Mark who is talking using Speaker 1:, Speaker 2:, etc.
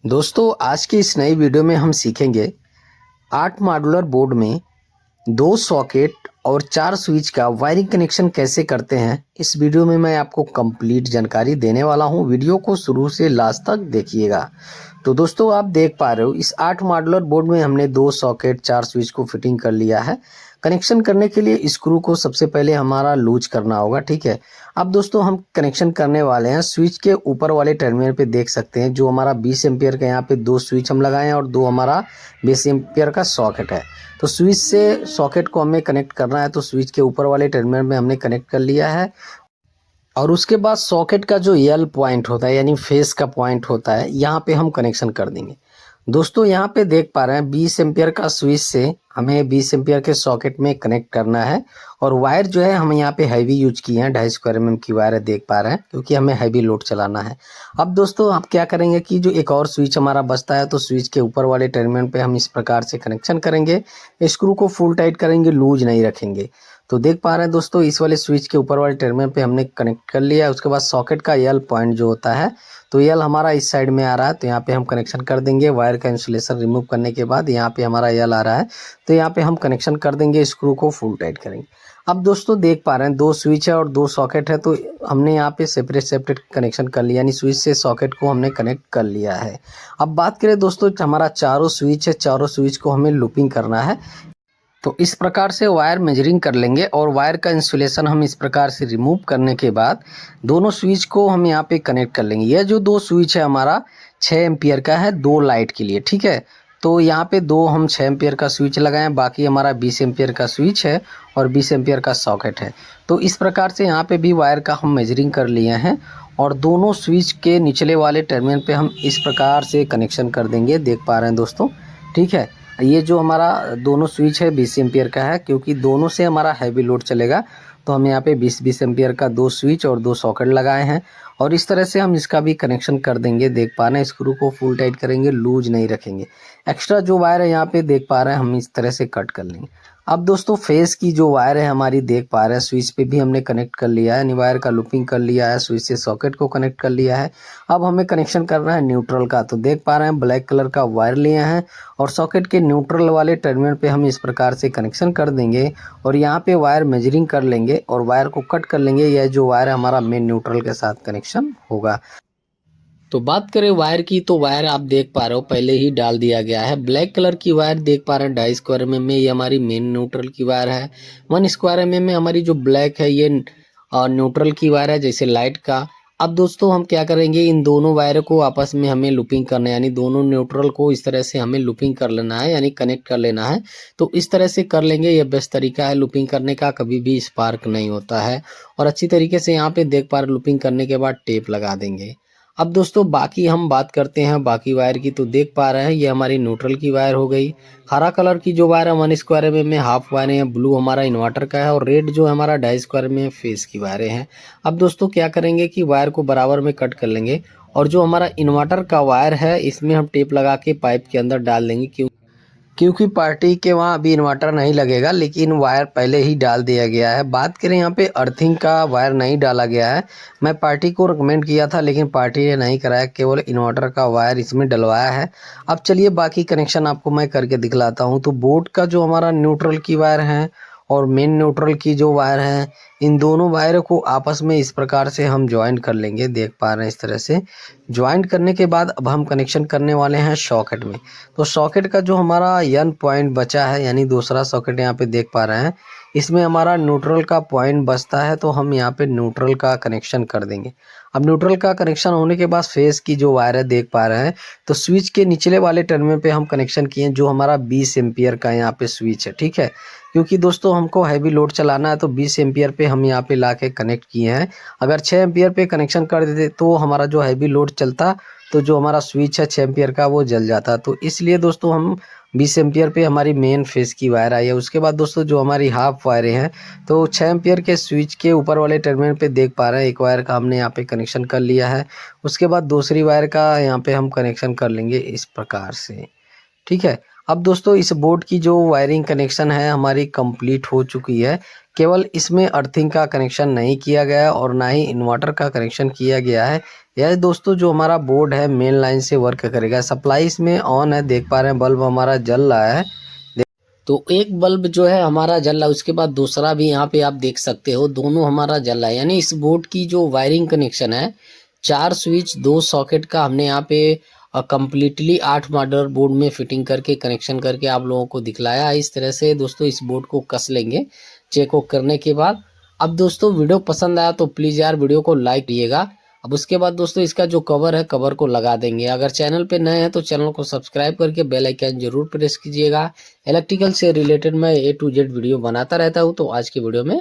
Speaker 1: दोस्तों आज की इस नई वीडियो में हम सीखेंगे 8 मॉड्यूलर बोर्ड में 2 सॉकेट और 4 स्विच का वायरिंग कनेक्शन कैसे करते हैं। इस वीडियो में मैं आपको कंप्लीट जानकारी देने वाला हूं। वीडियो को शुरू से लास्ट तक देखिएगा। तो दोस्तों आप देख पा रहे हो इस 8 मॉड्यूलर बोर्ड में हमने 2 सॉकेट 4 स्विच को फिटिंग कर लिया है। कनेक्शन करने के लिए स्क्रू को सबसे पहले हमारा लूज करना होगा, ठीक है। अब दोस्तों हम कनेक्शन करने वाले हैं स्विच के ऊपर वाले टर्मिनल पे। देख सकते हैं जो हमारा 20 एम्पियर का यहाँ पे 2 स्विच हम लगाए हैं और 2 हमारा 20 एम्पियर का सॉकेट है। तो स्विच से सॉकेट को हमें कनेक्ट करना है, तो स्विच के ऊपर वाले टर्मिनल में हमने कनेक्ट कर लिया है। और उसके बाद सॉकेट का जो एल पॉइंट होता है यानी फेस का पॉइंट होता है, यहाँ पे हम कनेक्शन कर देंगे। दोस्तों यहाँ पे देख पा रहे हैं 20 एम्पियर का स्विच से हमें 20 एम्पियर के सॉकेट में कनेक्ट करना है। और वायर जो है हम यहाँ पे हैवी यूज किए हैं, 2.5 स्क्वायर mm की वायर है, देख पा रहे हैं, क्योंकि हमें हैवी लोड चलाना है। अब दोस्तों आप क्या करेंगे कि जो एक और स्विच हमारा बचता है, तो स्विच के ऊपर वाले टर्मिनल पे हम इस प्रकार से कनेक्शन करेंगे। स्क्रू को फुल टाइट करेंगे, लूज नहीं रखेंगे। तो देख पा रहे हैं दोस्तों इस वाले स्विच के ऊपर वाले टर्मिनल पे हमने कनेक्ट कर लिया है। उसके बाद सॉकेट का एल पॉइंट जो होता है, तो एल हमारा इस साइड में आ रहा है, तो यहाँ पे हम कनेक्शन कर देंगे। वायर का इंसुलेशन रिमूव करने के बाद यहाँ पे हमारा एल आ रहा है, तो यहाँ पे हम कनेक्शन कर देंगे। स्क्रू को फुल टाइट करेंगे। अब दोस्तों देख पा रहे हैं 2 स्विच है और 2 सॉकेट है, तो हमने यहाँ पे सेपरेट कनेक्शन कर लिया, यानी स्विच से सॉकेट को हमने कनेक्ट कर लिया है। अब बात करें दोस्तों हमारा चारों स्विच है, चारों स्विच को हमें लूपिंग करना है। तो इस प्रकार से वायर मेजरिंग कर लेंगे और वायर का इंसुलेशन हम इस प्रकार से रिमूव करने के बाद दोनों स्विच को हम यहाँ पे कनेक्ट कर लेंगे। यह जो 2 स्विच है हमारा 6 एम्पियर का है, 2 लाइट के लिए, ठीक है। तो यहाँ पे 2 हम 6 एम्पियर का स्विच लगाएं, बाकी हमारा 20 एम्पियर का स्विच है और 20 एम्पियर का सॉकेट है। तो इस प्रकार से यहाँ पे भी वायर का हम मेजरिंग कर लिए हैं और दोनों स्विच के निचले वाले टर्मिनल पे हम इस प्रकार से कनेक्शन कर देंगे। देख पा रहे हैं दोस्तों, ठीक है। ये जो हमारा दोनों स्विच है 20 एम्पियर का है, क्योंकि दोनों से हमारा हैवी लोड चलेगा, तो हम यहाँ पे 20 एम्पियर का 2 स्विच और 2 सॉकेट लगाए हैं। और इस तरह से हम इसका भी कनेक्शन कर देंगे। देख पा रहे हैं स्क्रू को फुल टाइट करेंगे, लूज नहीं रखेंगे। एक्स्ट्रा जो वायर है यहाँ पे देख पा रहे हैं हम इस तरह से कट कर लेंगे। अब दोस्तों फेस की जो वायर है हमारी देख पा रहे हैं स्विच पे भी हमने कनेक्ट कर लिया है, यानी वायर का लूपिंग कर लिया है, स्विच से सॉकेट को कनेक्ट कर लिया है। अब हमें कनेक्शन करना है न्यूट्रल का। तो देख पा रहे हैं ब्लैक कलर का वायर लिए हैं और सॉकेट के न्यूट्रल वाले टर्मिनल पे हम इस प्रकार से कनेक्शन कर देंगे और यहाँ पे वायर मेजरिंग कर लेंगे और वायर को कट कर लेंगे। यह जो वायर है हमारा मेन न्यूट्रल के साथ कनेक्शन होगा। तो बात करें वायर की, तो वायर आप देख पा रहे हो पहले ही डाल दिया गया है। ब्लैक कलर की वायर देख पा रहे हैं 2.5 स्क्वायर एमएम में, ये हमारी मेन न्यूट्रल की वायर है। 1 स्क्वायर एमएम में हमारी जो ब्लैक है ये न्यूट्रल की वायर है, जैसे लाइट का। अब दोस्तों हम क्या करेंगे, इन दोनों वायर को आपस में हमें लूपिंग करना है, यानी दोनों न्यूट्रल को इस तरह से हमें लूपिंग कर लेना है, यानी कनेक्ट कर लेना है। तो इस तरह से कर लेंगे, यह बेस्ट तरीका है लूपिंग करने का, कभी भी स्पार्क नहीं होता है। और अच्छी तरीके से यहाँ पे देख पा रहे लूपिंग करने के बाद टेप लगा देंगे। अब दोस्तों बाकी हम बात करते हैं बाकी वायर की। तो देख पा रहे हैं ये हमारी न्यूट्रल की वायर हो गई। हरा कलर की जो वायर है 1 स्क्वायर एमएम में हाफ वायरें हैं, ब्लू हमारा इन्वर्टर का है और रेड जो हमारा 2.5 स्क्वायर में फेस की वायरें हैं। अब दोस्तों क्या करेंगे कि वायर को बराबर में कट कर लेंगे और जो हमारा इन्वर्टर का वायर है इसमें हम टेप लगा के पाइप के अंदर डाल देंगे, क्योंकि पार्टी के वहाँ अभी इन्वर्टर नहीं लगेगा, लेकिन वायर पहले ही डाल दिया गया है। बात करें यहाँ पे अर्थिंग का वायर नहीं डाला गया है। मैं पार्टी को रिकमेंड किया था लेकिन पार्टी ने नहीं कराया, केवल इन्वर्टर का वायर इसमें डलवाया है। अब चलिए बाकी कनेक्शन आपको मैं करके दिखलाता हूँ। तो बोर्ड का जो हमारा न्यूट्रल की वायर है और मेन न्यूट्रल की जो वायर है, इन दोनों वायर को आपस में इस प्रकार से हम ज्वाइंट कर लेंगे। देख पा रहे हैं इस तरह से ज्वाइंट करने के बाद अब हम कनेक्शन करने वाले हैं सॉकेट में। तो सॉकेट का जो हमारा एन पॉइंट बचा है, यानी दूसरा सॉकेट यहाँ पे देख पा रहे हैं, इसमें हमारा न्यूट्रल का पॉइंट बचता है, तो हम यहाँ पे न्यूट्रल का कनेक्शन कर देंगे। अब न्यूट्रल का कनेक्शन होने के बाद फेस की जो वायर है देख पा रहे हैं, तो स्विच के निचले वाले टर्मिनल पे हम कनेक्शन किए, जो हमारा 20 एम्पियर का यहाँ पे स्विच है, ठीक है। क्योंकि दोस्तों हमको हैवी लोड चलाना है, तो 20 एम्पियर पे हम यहाँ पे ला के कनेक्ट किए हैं। अगर 6 एम्पियर पे कनेक्शन कर देते तो हमारा जो हैवी लोड चलता, तो जो हमारा स्विच है 6 एम्पियर का वो जल जाता। तो इसलिए दोस्तों हम 20 एम्पियर पे हमारी मेन फेस की वायर आई है। उसके बाद दोस्तों जो हमारी हाफ वायरें हैं, तो 6 एम्पियर के स्विच के ऊपर वाले टर्मिनल पे देख पा रहे हैं एक वायर का हमने यहाँ पे कनेक्शन कर लिया है। उसके बाद दूसरी वायर का यहाँ पे हम कनेक्शन कर लेंगे इस प्रकार से, ठीक है। अब दोस्तों इस बोर्ड की जो वायरिंग कनेक्शन है हमारी कंप्लीट हो चुकी है। केवल इसमें अर्थिंग का कनेक्शन नहीं किया गया है और ना ही इन्वर्टर का कनेक्शन किया गया है। यह दोस्तों जो हमारा बोर्ड है मेन लाइन से वर्क करेगा। सप्लाई इसमें ऑन है, देख पा रहे हैं बल्ब हमारा जल रहा है। तो एक बल्ब जो है हमारा जल रहा है, उसके बाद दूसरा भी यहाँ पे आप देख सकते हो, दोनों हमारा जल रहा है। यानी इस बोर्ड की जो वायरिंग कनेक्शन है 4 स्विच 2 सॉकेट का हमने यहाँ पे कंप्लीटली 8 मॉड्यूलर बोर्ड में फिटिंग करके कनेक्शन करके आप लोगों को दिखलाया है। इस तरह से दोस्तों इस बोर्ड को कस लेंगे चेक करने के बाद। अब दोस्तों वीडियो पसंद आया तो प्लीज़ यार वीडियो को लाइक कीजिएगा। अब उसके बाद दोस्तों इसका जो कवर है कवर को लगा देंगे। अगर चैनल पे नए हैं तो चैनल को सब्सक्राइब करके बेल आइकन जरूर प्रेस कीजिएगा। इलेक्ट्रिकल से रिलेटेड मैं A to Z वीडियो बनाता रहता हूँ। तो आज की वीडियो में